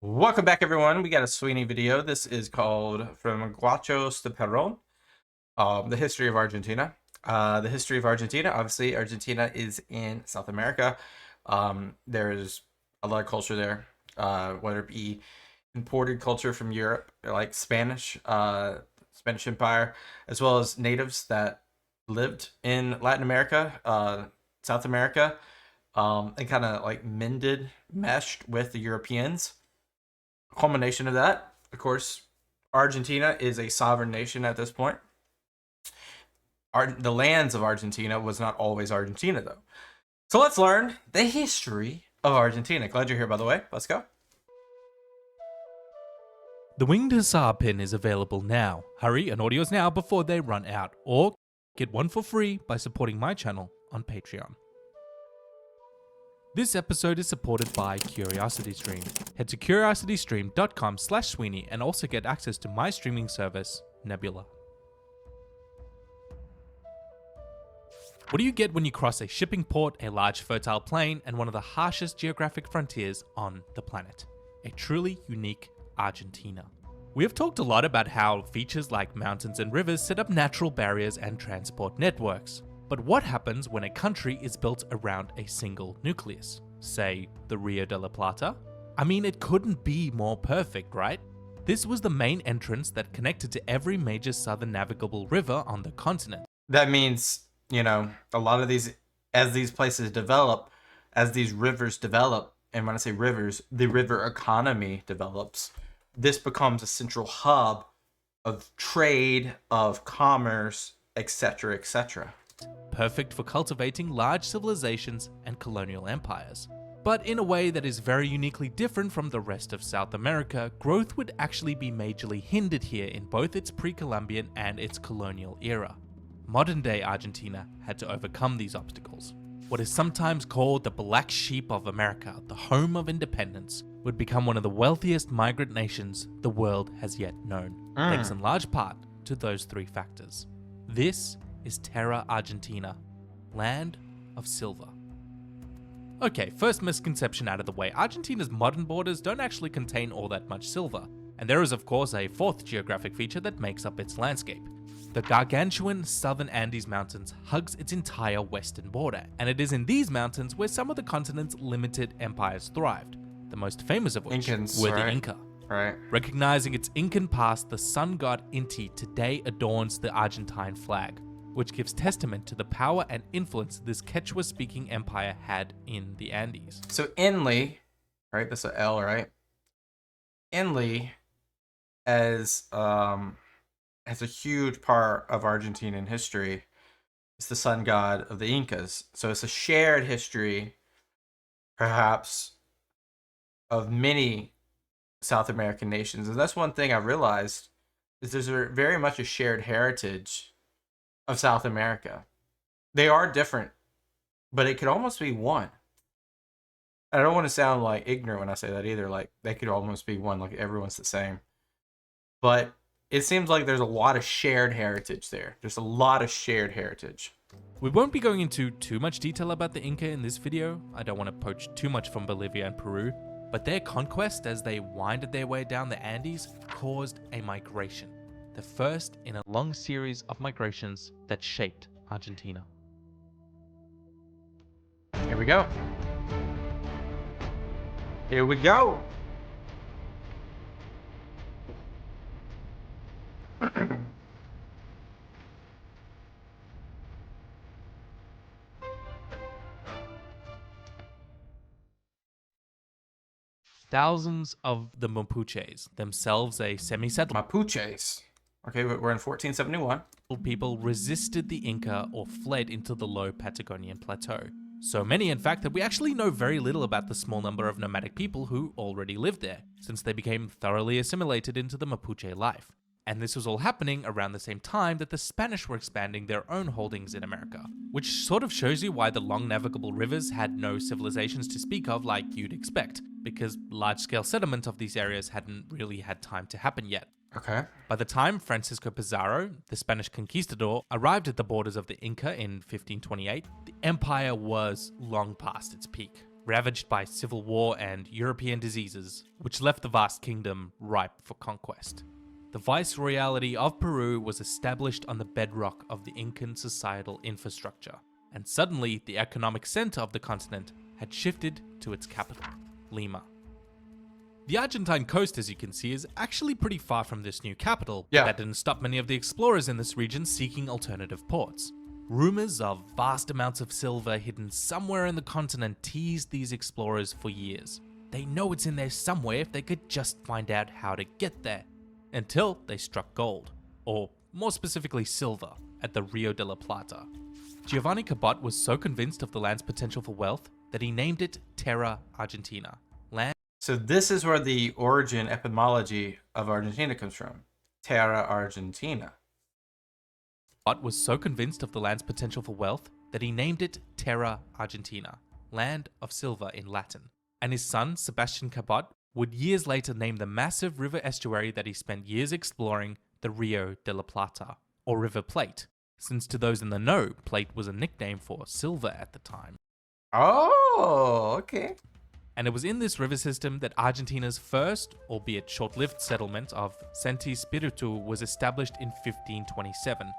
Welcome back, everyone. We got a Suibhne video. This is called From Guachos to Peron, the history of Argentina. The history of Argentina, obviously, Argentina is in South America. There is a lot of culture there, whether it be imported culture from Europe, like Spanish Empire, as well as natives that lived in Latin America, South America, and kind of like meshed with the Europeans. Culmination of that, of course, Argentina is a sovereign nation at this point. The lands of Argentina was not always Argentina, though. So let's learn the history of Argentina. Glad you're here, by the way. Let's go. The Winged Hussar pin is available now. Hurry and audios now before they run out, or get one for free by supporting my channel on Patreon. This episode is supported by CuriosityStream. Head to curiositystream.com/Suibhne and also get access to my streaming service, Nebula. What do you get when you cross a shipping port, a large fertile plain, and one of the harshest geographic frontiers on the planet? A truly unique Argentina. We have talked a lot about how features like mountains and rivers set up natural barriers and transport networks. But what happens when a country is built around a single nucleus? Say, the Rio de la Plata? I mean, it couldn't be more perfect, right? This was the main entrance that connected to every major southern navigable river on the continent. That means, a lot of these, as these places develop, as these rivers develop, and when I say rivers, the river economy develops, this becomes a central hub of trade, of commerce, etc., etc. Perfect for cultivating large civilizations and colonial empires. But in a way that is very uniquely different from the rest of South America, growth would actually be majorly hindered here in both its pre-Columbian and its colonial era. Modern-day Argentina had to overcome these obstacles. What is sometimes called the black sheep of America, the home of independence, would become one of the wealthiest migrant nations the world has yet known, thanks in large part to those three factors. This is Terra Argentina, land of silver. Okay, first misconception out of the way, Argentina's modern borders don't actually contain all that much silver, and there is of course a fourth geographic feature that makes up its landscape. The gargantuan southern Andes Mountains hugs its entire western border, and it is in these mountains where some of the continent's limited empires thrived, the most famous of which were the Inca. Right. Recognizing its Incan past, the sun god Inti today adorns the Argentine flag, which gives testament to the power and influence this Quechua-speaking empire had in the Andes. So Inli, right? That's an L, right? Inli, as a huge part of Argentinian history, is the sun god of the Incas. So it's a shared history, perhaps, of many South American nations. And that's one thing I realized, is there's very much a shared heritage of South America. They are different, but it could almost be one. I don't want to sound like ignorant when I say that either. Like, they could almost be one, like everyone's the same. But it seems like there's a lot of shared heritage there. There's a lot of shared heritage. We won't be going into too much detail about the Inca in this video. I don't want to poach too much from Bolivia and Peru, but their conquest as they winded their way down the Andes caused a migration. The first in a long series of migrations that shaped Argentina. Here we go. Here we go. Thousands of the Mapuches, themselves a semi-settlement Mapuches. Okay, we're in 1471. people, resisted the Inca or fled into the low Patagonian plateau. So many, in fact, that we actually know very little about the small number of nomadic people who already lived there, since they became thoroughly assimilated into the Mapuche life. And this was all happening around the same time that the Spanish were expanding their own holdings in America, which sort of shows you why the long navigable rivers had no civilizations to speak of like you'd expect, because large-scale settlement of these areas hadn't really had time to happen yet. Okay. By the time Francisco Pizarro, the Spanish conquistador, arrived at the borders of the Inca in 1528, the empire was long past its peak. ravaged by civil war and European diseases, which left the vast kingdom ripe for conquest. The viceroyalty of Peru was established on the bedrock of the Incan societal infrastructure, and suddenly the economic center of the continent had shifted to its capital, Lima. The Argentine coast, as you can see, is actually pretty far from this new capital, but that didn't stop many of the explorers in this region seeking alternative ports. Rumors of vast amounts of silver hidden somewhere in the continent teased these explorers for years. They know it's in there somewhere if they could just find out how to get there. Until they struck gold, or more specifically silver, at the Rio de la Plata. Giovanni Cabot was so convinced of the land's potential for wealth that he named it Terra Argentina, land. So this is where the origin etymology of Argentina comes from. Terra Argentina. Cabot was so convinced of the land's potential for wealth that he named it Terra Argentina, land of silver in Latin. And his son, Sebastian Cabot, would years later name the massive river estuary that he spent years exploring the Rio de la Plata, or River Plate, since to those in the know, plate was a nickname for silver at the time. Oh, okay. And it was in this river system that Argentina's first, albeit short-lived settlement of Santi Spiritu was established in 1527,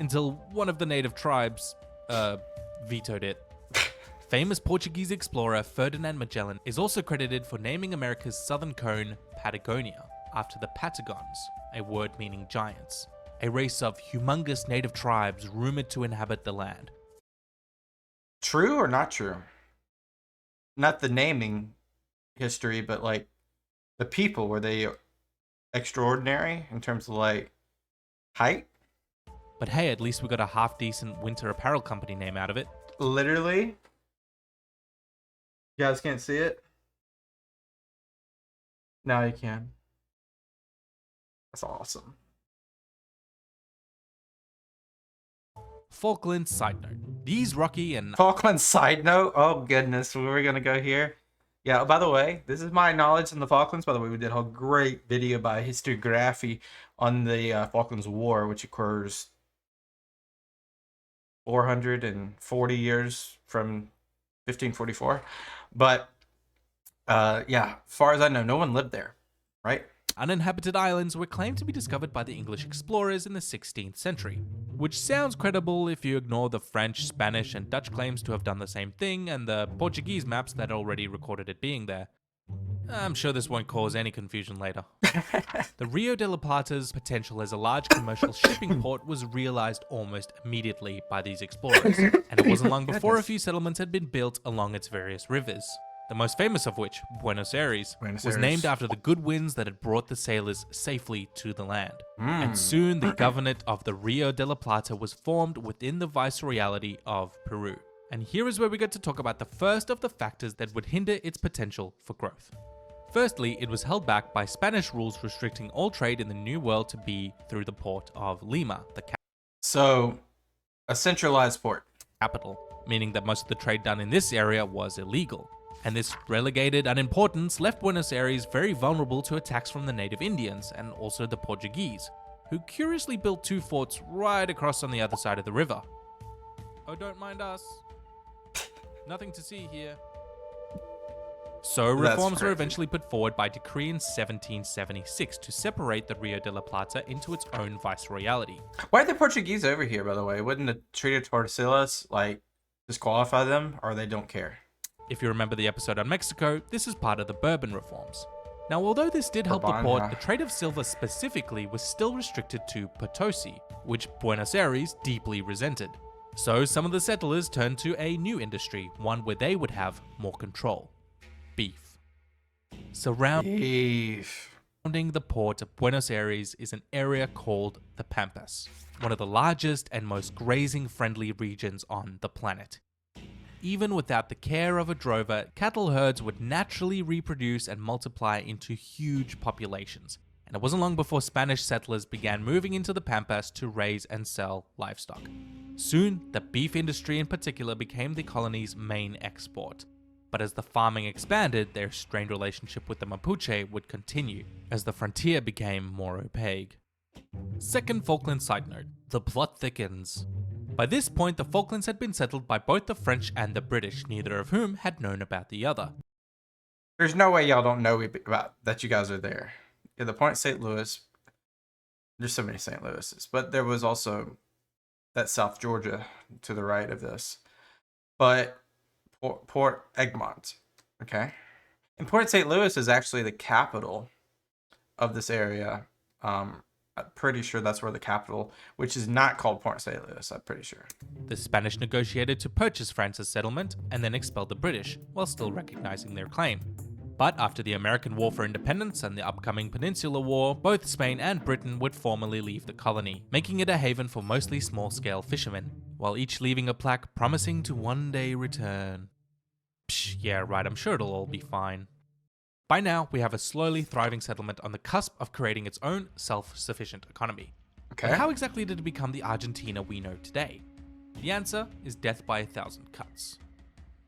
until one of the native tribes, vetoed it. Famous Portuguese explorer Ferdinand Magellan is also credited for naming America's southern cone Patagonia, after the Patagons, a word meaning giants, a race of humongous native tribes rumored to inhabit the land. True or not true? Not the naming history, but like the people, were they extraordinary in terms of like height? But hey, at least we got a half-decent winter apparel company name out of it. Literally. You guys can't see it? Now you can. That's awesome. Falklands side note. These rocky and... Falklands side note? Oh goodness, where are we gonna go here? Yeah, by the way, this is my knowledge in the Falklands. By the way, we did a great video by historiography on the Falklands War, which occurs 440 years from 1544. But yeah, far as I know, no one lived there, right? Uninhabited islands were claimed to be discovered by the English explorers in the 16th century, which sounds credible if you ignore the French, Spanish, and Dutch claims to have done the same thing and the Portuguese maps that already recorded it being there. I'm sure this won't cause any confusion later. The Rio de la Plata's potential as a large commercial shipping port was realized almost immediately by these explorers, and it wasn't long before a few settlements had been built along its various rivers. The most famous of which, Buenos Aires, was named after the good winds that had brought the sailors safely to the land. And soon the governorate of the Rio de la Plata was formed within the viceroyalty of Peru. And here is where we get to talk about the first of the factors that would hinder its potential for growth. Firstly, it was held back by Spanish rules restricting all trade in the New World to be through the port of Lima, the So, a centralized port. capital, meaning that most of the trade done in this area was illegal. And this relegated unimportance left Buenos Aires very vulnerable to attacks from the native Indians and also the Portuguese, who curiously built two forts right across on the other side of the river. Oh, don't mind us. Nothing to see here. So reforms were eventually put forward by decree in 1776 to separate the Rio de la Plata into its own viceroyalty. Why are the Portuguese over here, by the way? Wouldn't the Treaty of Tordesillas, like, disqualify them, or they don't care? If you remember the episode on Mexico, this is part of the Bourbon reforms. Now, although this did help the port, the trade of silver specifically was still restricted to Potosi, which Buenos Aires deeply resented. So some of the settlers turned to a new industry, one where they would have more control. Beef. Surrounding the port of Buenos Aires is an area called the Pampas, one of the largest and most grazing-friendly regions on the planet. Even without the care of a drover, cattle herds would naturally reproduce and multiply into huge populations, and it wasn't long before Spanish settlers began moving into the Pampas to raise and sell livestock. Soon, the beef industry in particular became the colony's main export. But as the farming expanded, their strained relationship with the Mapuche would continue, as the frontier became more opaque. Second Falkland side note, the plot thickens. By this point, the Falklands had been settled by both the French and the British, neither of whom had known about the other. There's no way y'all don't know about that you guys are there. Yeah, the point St. Louis. There's so many St. Louis's, but there was also that South Georgia to the right of this. But Port Egmont, okay? And Port St. Louis is actually the capital of this area. I'm pretty sure that's where the capital, which is not called Port St. Louis, I'm pretty sure. The Spanish negotiated to purchase France's settlement and then expelled the British, while still recognizing their claim. But after the American War for Independence and the upcoming Peninsular War, both Spain and Britain would formally leave the colony, making it a haven for mostly small-scale fishermen, while each leaving a plaque promising to one day return. Psh, yeah right, I'm sure it'll all be fine. By now, we have a slowly thriving settlement on the cusp of creating its own self-sufficient economy. Okay. But how exactly did it become the Argentina we know today? The answer is death by 1,000 cuts.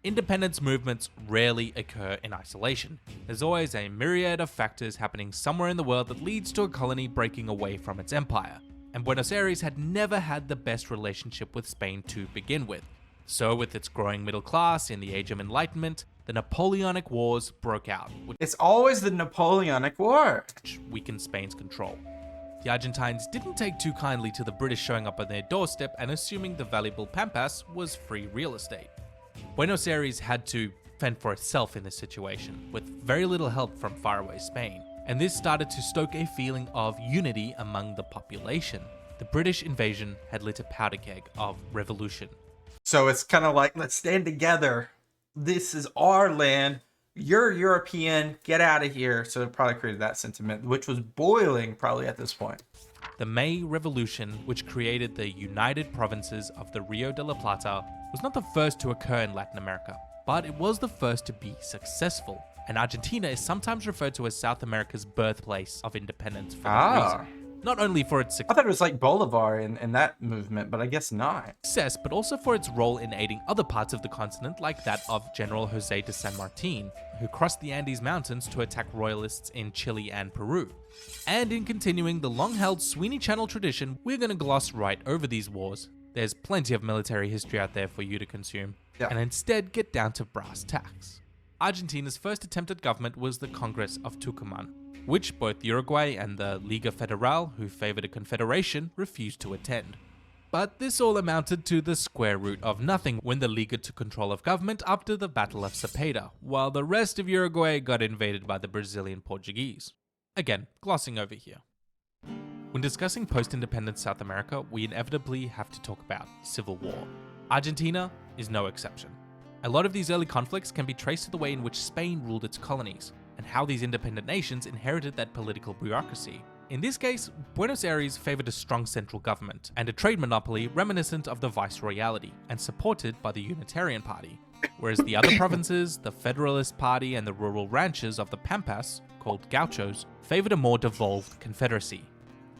Independence movements rarely occur in isolation. There's always a myriad of factors happening somewhere in the world that leads to a colony breaking away from its empire. And Buenos Aires had never had the best relationship with Spain to begin with. So with its growing middle class in the Age of Enlightenment, the Napoleonic Wars broke out, It's always the Napoleonic War. which weakened Spain's control. The Argentines didn't take too kindly to the British showing up on their doorstep and assuming the valuable Pampas was free real estate. Buenos Aires had to fend for itself in this situation, with very little help from faraway Spain, and this started to stoke a feeling of unity among the population. The British invasion had lit a powder keg of revolution. So it's kind of like, let's stand together. This is our land. You're European. Get out of here. So it probably created that sentiment, which was boiling probably at this point. The May Revolution, which created the United Provinces of the Rio de la Plata, was not the first to occur in Latin America, but it was the first to be successful. And Argentina is sometimes referred to as South America's birthplace of independence for that reason. Not only for its I thought it was like Bolivar in that movement, but I guess not. success, but also for its role in aiding other parts of the continent like that of General Jose de San Martin, who crossed the Andes Mountains to attack royalists in Chile and Peru. And in continuing the long-held Suibhne Channel tradition, we're going to gloss right over these wars. There's plenty of military history out there for you to consume, and instead get down to brass tacks. Argentina's first attempt at government was the Congress of Tucumán, which both Uruguay and the Liga Federal, who favored a confederation, refused to attend. But this all amounted to the square root of nothing when the Liga took control of government after the Battle of Cepeda, while the rest of Uruguay got invaded by the Brazilian Portuguese. Again, glossing over here. When discussing post-independence South America, we inevitably have to talk about civil war. Argentina is no exception. A lot of these early conflicts can be traced to the way in which Spain ruled its colonies, and how these independent nations inherited that political bureaucracy. In this case, Buenos Aires favored a strong central government and a trade monopoly reminiscent of the viceroyalty and supported by the Unitarian Party, whereas the other provinces, the Federalist Party and the rural ranches of the Pampas, called gauchos, favored a more devolved confederacy.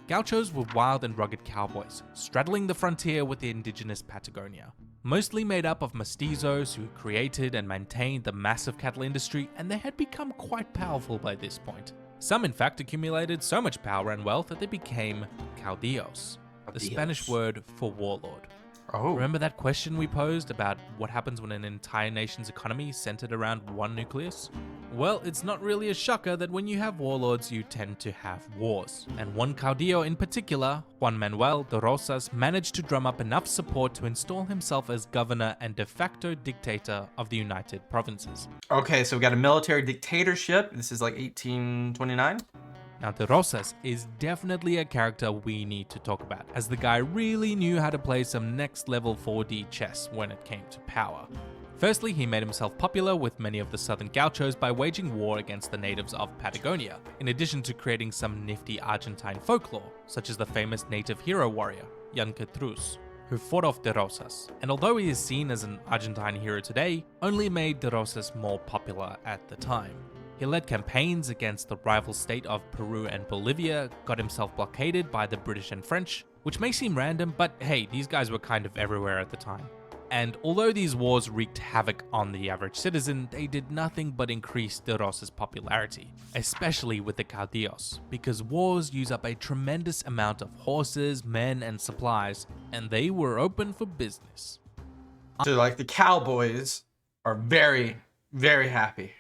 Gauchos were wild and rugged cowboys, straddling the frontier with the indigenous Patagonia. Mostly made up of mestizos who created and maintained the massive cattle industry, and they had become quite powerful by this point. Some in fact accumulated so much power and wealth that they became caudillos, the Spanish word for warlord. Oh. Remember that question we posed about what happens when an entire nation's economy is centered around one nucleus? Well, it's not really a shocker that when you have warlords, you tend to have wars. And one caudillo in particular, Juan Manuel de Rosas, managed to drum up enough support to install himself as governor and de facto dictator of the United Provinces. Okay, so we got a military dictatorship. This is like 1829. Now, De Rosas is definitely a character we need to talk about, as the guy really knew how to play some next level 4D chess when it came to power. Firstly, he made himself popular with many of the southern gauchos by waging war against the natives of Patagonia, in addition to creating some nifty Argentine folklore, such as the famous native hero warrior, Yanquetruz, who fought off De Rosas, and although he is seen as an Argentine hero today, only made De Rosas more popular at the time. He led campaigns against the rival state of Peru and Bolivia, got himself blockaded by the British and French, which may seem random, but hey, these guys were kind of everywhere at the time. And although these wars wreaked havoc on the average citizen, they did nothing but increase de Rosa's popularity, especially with the caudillos, because wars use up a tremendous amount of horses, men, and supplies, and they were open for business. So like the cowboys are very, very happy.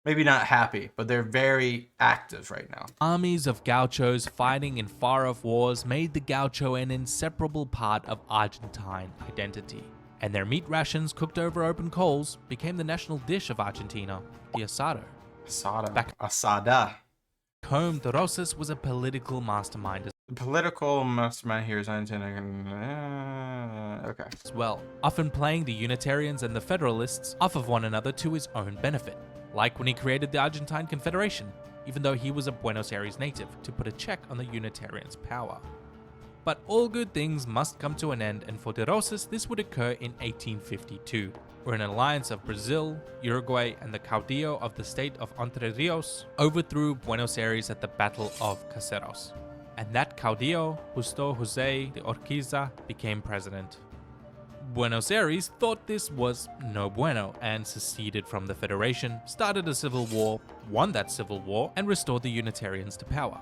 Maybe not happy, but they're very active right now. Armies of gauchos fighting in far-off wars made the gaucho an inseparable part of Argentine identity. And their meat rations cooked over open coals became the national dish of Argentina, the asado. Asada. Home de Rosas was a political mastermind The political mastermind here is Argentina. Okay. as well, often playing the Unitarians and the Federalists off of one another to his own benefit, like when he created the Argentine Confederation, even though he was a Buenos Aires native, to put a check on the Unitarians' power. But all good things must come to an end, and for de Rosas this would occur in 1852, where an alliance of Brazil, Uruguay, and the caudillo of the state of Entre Rios overthrew Buenos Aires at the Battle of Caseros. And that caudillo, Justo José de Urquiza, became president. Buenos Aires thought this was no bueno and seceded from the Federation, started a civil war, won that civil war, and restored the Unitarians to power.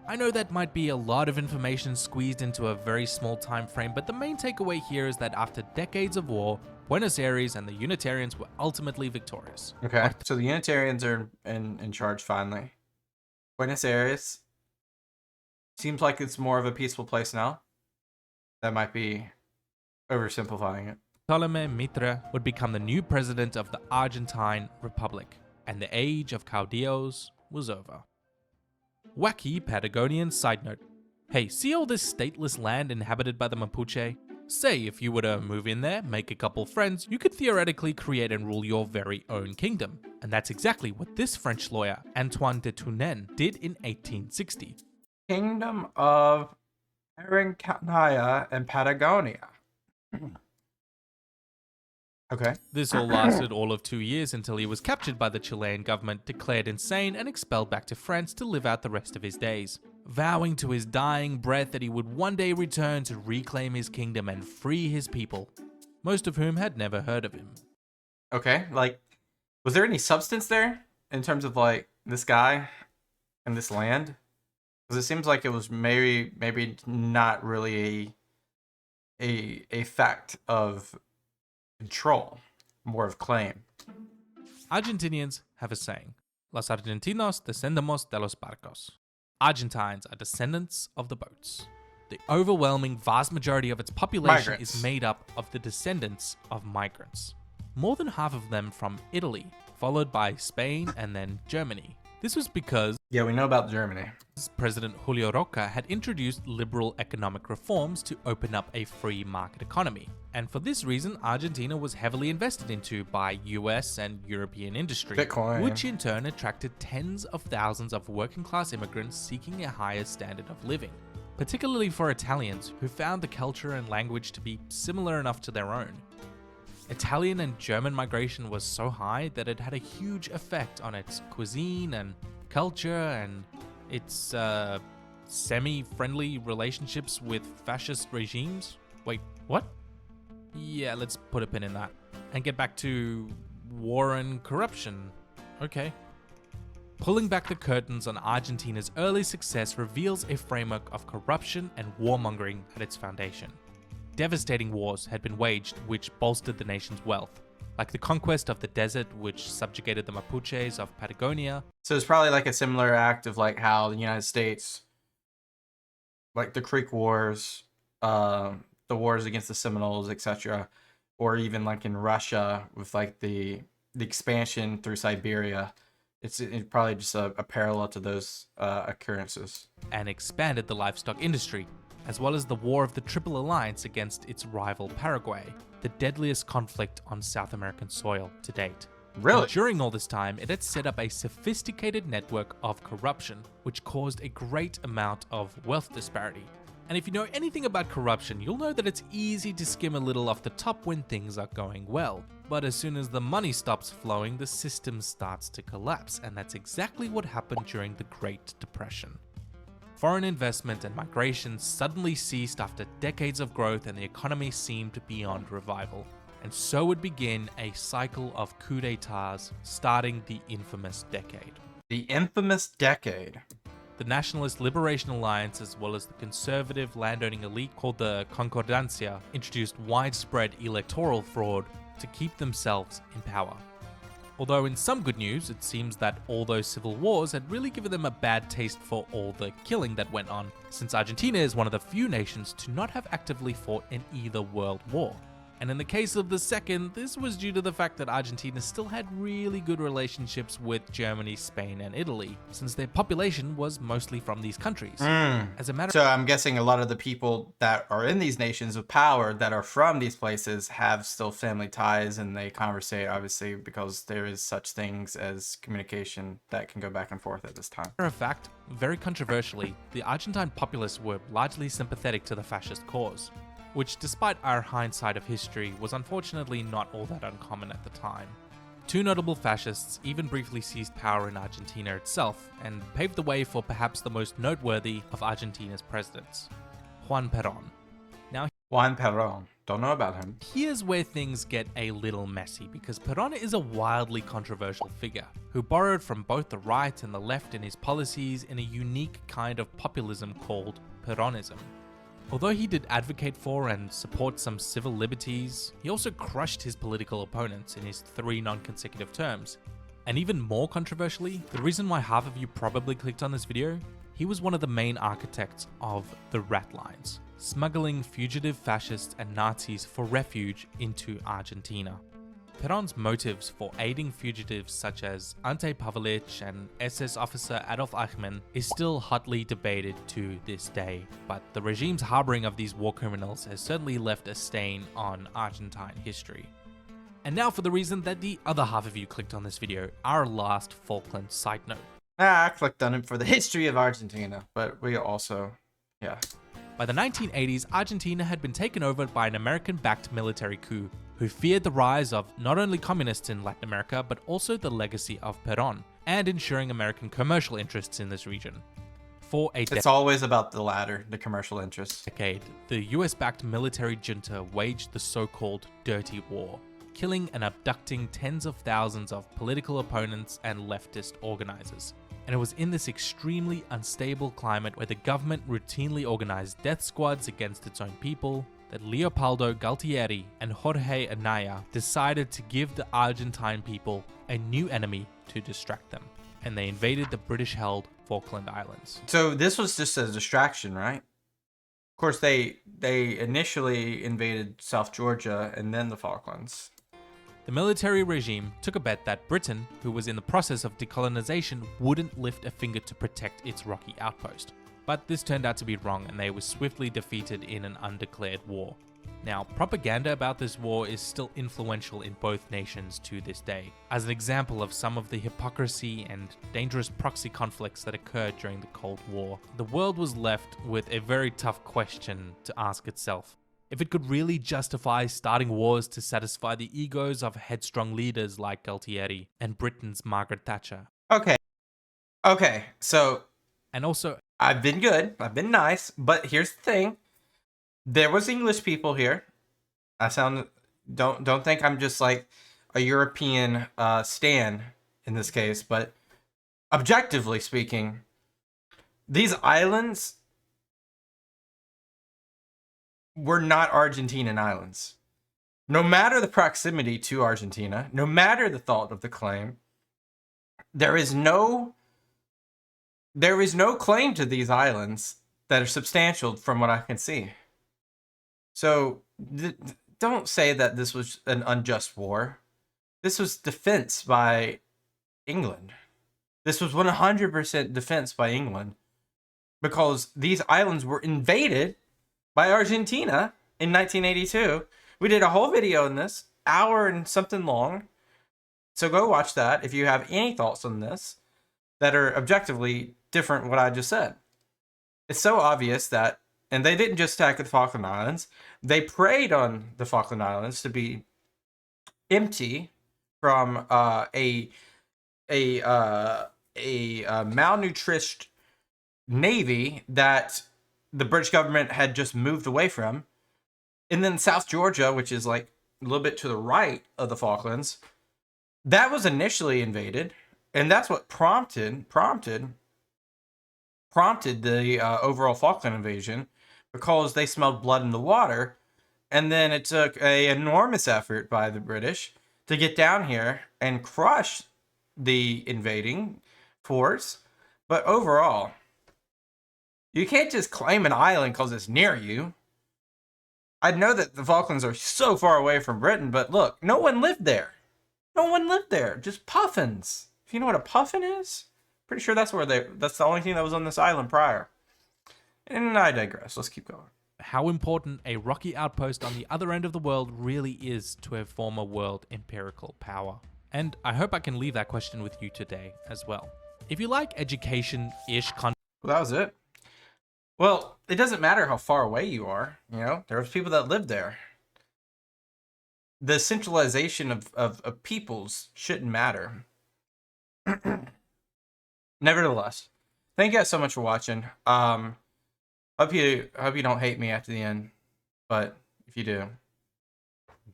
I know that might be a lot of information squeezed into a very small time frame, but the main takeaway here is that after decades of war, Buenos Aires and the Unitarians were ultimately victorious. Okay. So the Unitarians are in charge finally. Buenos Aires seems like it's more of a peaceful place now. That might be oversimplifying it. Ptolemy Mitre would become the new president of the Argentine Republic, and the age of caudillos was over. Wacky Patagonian side note. Hey, see all this stateless land inhabited by the Mapuche? Say if you were to move in there, make a couple friends, you could theoretically create and rule your very own kingdom. And that's exactly what this French lawyer, Antoine de Tournen, did in 1860. Kingdom of Argentina and Patagonia. Okay. This all lasted all of 2 years until he was captured by the Chilean government, declared insane, and expelled back to France to live out the rest of his days, vowing to his dying breath that he would one day return to reclaim his kingdom and free his people, most of whom had never heard of him. Okay, like, was there any substance there in terms of like this guy and this land? Because it seems like it was maybe not really a fact of control, more of claim. Argentinians have a saying: Los argentinos descendemos de los barcos. Argentines are descendants of the boats. The overwhelming vast majority of its population is made up of the descendants of migrants. More than half of them from Italy, followed by Spain and then Germany. This was because Yeah, we know about Germany. President Julio Roca had introduced liberal economic reforms to open up a free market economy. And for this reason, Argentina was heavily invested into by US and European industry, Bitcoin. which in turn attracted tens of thousands of working class immigrants seeking a higher standard of living, particularly for Italians who found the culture and language to be similar enough to their own. Italian and German migration was so high that it had a huge effect on its cuisine and culture and its semi-friendly relationships with fascist regimes. Wait, what? Yeah, let's put a pin in that. And get back to war and corruption. Okay. Pulling back the curtains on Argentina's early success reveals a framework of corruption and warmongering at its foundation. Devastating wars had been waged which bolstered the nation's wealth, like the conquest of the desert which subjugated the Mapuches of Patagonia. So it's probably like a similar act of like how the United States, like the Creek Wars, the wars against the Seminoles, etc., or even like in Russia with like the expansion through Siberia. It's probably just a parallel to those occurrences. And expanded the livestock industry, as well as the War of the Triple Alliance against its rival Paraguay, the deadliest conflict on South American soil to date. Really? And during all this time, it had set up a sophisticated network of corruption, which caused a great amount of wealth disparity. And if you know anything about corruption, you'll know that it's easy to skim a little off the top when things are going well. But as soon as the money stops flowing, the system starts to collapse, and that's exactly what happened during the Great Depression. Foreign investment and migration suddenly ceased after decades of growth, and the economy seemed beyond revival. and so would begin a cycle of coups d'etats, starting the infamous decade. The infamous decade. The Nationalist Liberation Alliance, as well as the conservative landowning elite called the Concordancia, introduced widespread electoral fraud to keep themselves in power. Although in some good news, it seems that all those civil wars had really given them a bad taste for all the killing that went on, since Argentina is one of the few nations to not have actively fought in either world war. And in the case of the second, this was due to the fact that Argentina still had really good relationships with Germany, Spain, and Italy, since their population was mostly from these countries. As a matter So I'm guessing a lot of the people that are in these nations of power that are from these places have still family ties, and they conversate, obviously, because there is such things as communication that can go back and forth at this time. of fact, very controversially, the Argentine populace were largely sympathetic to the fascist cause, which, despite our hindsight of history, was unfortunately not all that uncommon at the time. Two notable fascists even briefly seized power in Argentina itself, and paved the way for perhaps the most noteworthy of Argentina's presidents, Juan Peron. Now, Juan Peron. Don't know about him. here's where things get a little messy, because Peron is a wildly controversial figure, who borrowed from both the right and the left in his policies in a unique kind of populism called Peronism. Although he did advocate for and support some civil liberties, he also crushed his political opponents in his 3 non-consecutive terms. And even more controversially, the reason why half of you probably clicked on this video, he was one of the main architects of the rat lines, smuggling fugitive fascists and Nazis for refuge into Argentina. Peron's motives for aiding fugitives such as Ante Pavelic and SS officer Adolf Eichmann is still hotly debated to this day, but the regime's harboring of these war criminals has certainly left a stain on Argentine history. And now for the reason that the other half of you clicked on this video, our last Falklands side note. I clicked on it for the history of Argentina, but we also, yeah. By the 1980s, Argentina had been taken over by an American-backed military coup, who feared the rise of not only communists in Latin America, but also the legacy of Peron, and ensuring American commercial interests in this region. For a It's always about the latter, the commercial interests. decade, the US-backed military junta waged the so-called Dirty War, killing and abducting tens of thousands of political opponents and leftist organizers. And it was in this extremely unstable climate where the government routinely organized death squads against its own people that Leopoldo Galtieri and Jorge Anaya decided to give the Argentine people a new enemy to distract them, and they invaded the British-held Falkland Islands. So this was just a distraction, right? Of course, they initially invaded South Georgia and then the Falklands. The military regime took a bet that Britain, who was in the process of decolonization, wouldn't lift a finger to protect its rocky outpost. But this turned out to be wrong, and they were swiftly defeated in an undeclared war. Now, propaganda about this war is still influential in both nations to this day, as an example of some of the hypocrisy and dangerous proxy conflicts that occurred during the Cold War. The world was left with a very tough question to ask itself: if it could really justify starting wars to satisfy the egos of headstrong leaders like Galtieri and Britain's Margaret Thatcher. Okay, so And also, I've been good, I've been nice, but here's the thing. There was English people here. Don't think I'm just like a European stan in this case, but objectively speaking, these islands were not Argentinian islands. No matter the proximity to Argentina, no matter the thought of the claim, there is no claim to these islands that are substantial from what I can see. So don't say that this was an unjust war. This was defense by England. This was 100% defense by England, because these islands were invaded by Argentina in 1982. We did a whole video on this, hour and something long. So go watch that if you have any thoughts on this that are objectively different from what I just said. It's so obvious that, and they didn't just attack the Falkland Islands, they preyed on the Falkland Islands to be empty from a malnourished navy that the British government had just moved away from. And then South Georgia, which is like a little bit to the right of the Falklands, that was initially invaded, and that's what prompted the overall Falkland invasion, because they smelled blood in the water, and then it took a enormous effort by the British to get down here and crush the invading force. But overall, you can't just claim an island because it's near you. I know that the Falklands are so far away from Britain, but look, no one lived there. No one lived there. Just puffins. If you know what a puffin is, pretty sure that's that's the only thing that was on this island prior. And I digress. Let's keep going. How important a rocky outpost on the other end of the world really is to a former world empirical power. And I hope I can leave that question with you today as well. If you like education-ish content, Well, that was it. Well, it doesn't matter how far away you are. You know, there was people that lived there. The centralization of peoples shouldn't matter. Nevertheless, thank you guys so much for watching. Hope you don't hate me after the end, but if you do,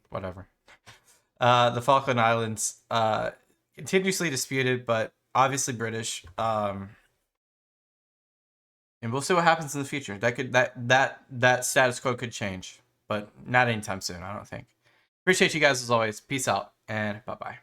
whatever. The Falkland Islands, continuously disputed, but obviously British. And we'll see what happens in the future. That status quo could change, but not anytime soon, I don't think. Appreciate you guys as always. Peace out and bye-bye.